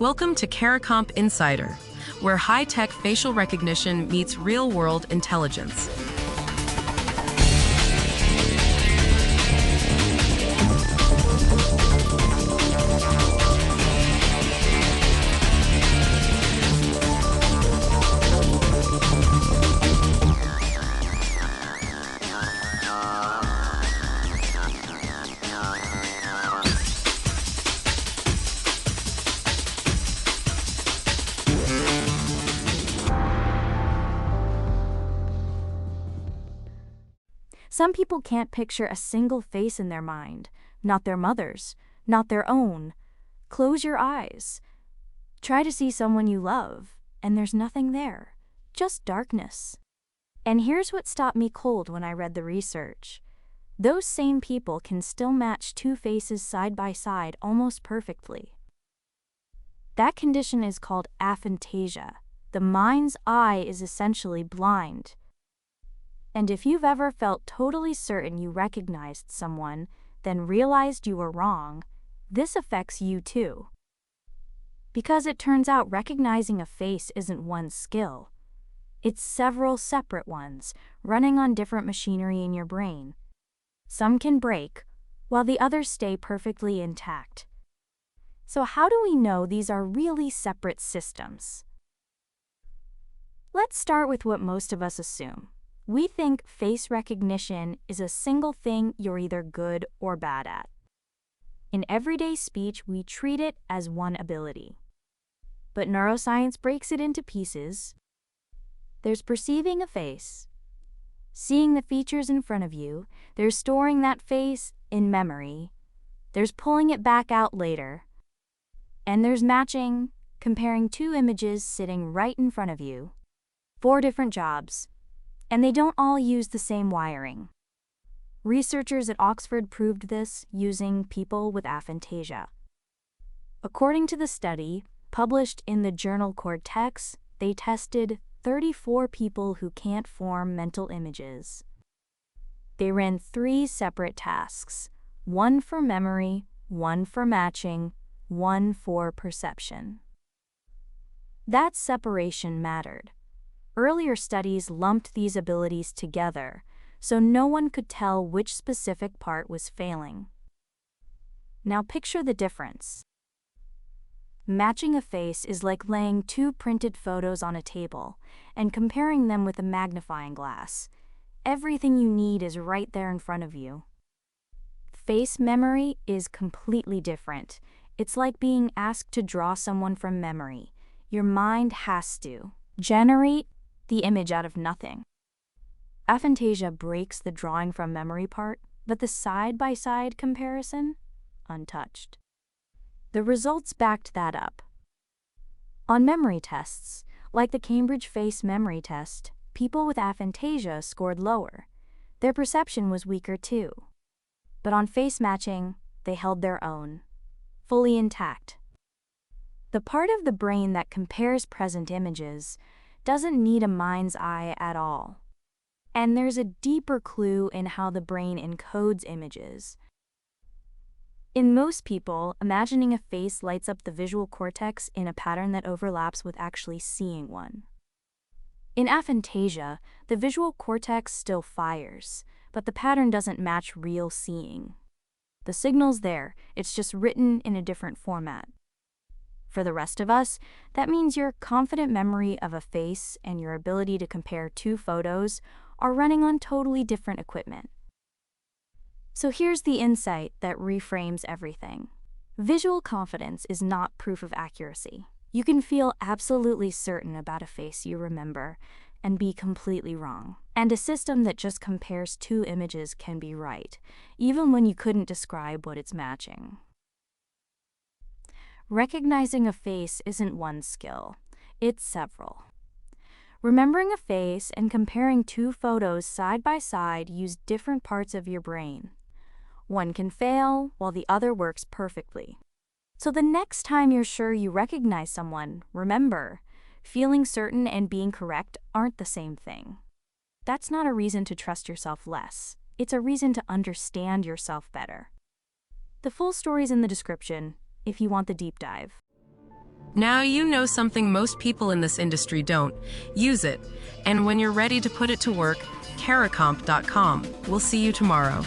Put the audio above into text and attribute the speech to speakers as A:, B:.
A: Welcome to Caricomp Insider, where high-tech facial recognition meets real-world intelligence.
B: Some people can't picture a single face in their mind, not their mother's, not their own. Close your eyes. Try to see someone you love, and there's nothing there, just darkness. And here's what stopped me cold when I read the research. Those same people can still match two faces side by side almost perfectly. That condition is called aphantasia. The mind's eye is essentially blind. And if you've ever felt totally certain you recognized someone, then realized you were wrong, this affects you too. Because it turns out recognizing a face isn't one skill. It's several separate ones, running on different machinery in your brain. Some can break, while the others stay perfectly intact. So how do we know these are really separate systems? Let's start with what most of us assume. We think face recognition is a single thing you're either good or bad at. In everyday speech, we treat it as one ability. But neuroscience breaks it into pieces. There's perceiving a face, seeing the features in front of you, there's storing that face in memory, there's pulling it back out later, and there's matching, comparing two images sitting right in front of you. 4 different jobs. And they don't all use the same wiring. Researchers at Oxford proved this using people with aphantasia. According to the study, published in the journal Cortex, they tested 34 people who can't form mental images. They ran 3 separate tasks, 1 for memory, 1 for matching, 1 for perception. That separation mattered. Earlier studies lumped these abilities together, so no one could tell which specific part was failing. Now picture the difference. Matching a face is like laying 2 printed photos on a table and comparing them with a magnifying glass. Everything you need is right there in front of you. Face memory is completely different. It's like being asked to draw someone from memory. Your mind has to generate the image out of nothing. Aphantasia breaks the drawing from memory part, but the side-by-side comparison, untouched. The results backed that up. On memory tests, like the Cambridge Face Memory Test, people with aphantasia scored lower. Their perception was weaker too. But on face matching, they held their own, fully intact. The part of the brain that compares present images doesn't need a mind's eye at all. And there's a deeper clue in how the brain encodes images. In most people, imagining a face lights up the visual cortex in a pattern that overlaps with actually seeing one. In aphantasia, the visual cortex still fires, but the pattern doesn't match real seeing. The signal's there, it's just written in a different format. For the rest of us, that means your confident memory of a face and your ability to compare 2 photos are running on totally different equipment. So here's the insight that reframes everything. Visual confidence is not proof of accuracy. You can feel absolutely certain about a face you remember and be completely wrong. And a system that just compares 2 images can be right, even when you couldn't describe what it's matching. Recognizing a face isn't one skill, it's several. Remembering a face and comparing 2 photos side by side use different parts of your brain. One can fail, while the other works perfectly. So the next time you're sure you recognize someone, remember, feeling certain and being correct aren't the same thing. That's not a reason to trust yourself less. It's a reason to understand yourself better. The full story's in the description, if you want the deep dive.
A: Now you know something most people in this industry don't. Use it. And when you're ready to put it to work, Caracomp.com. We'll see you tomorrow.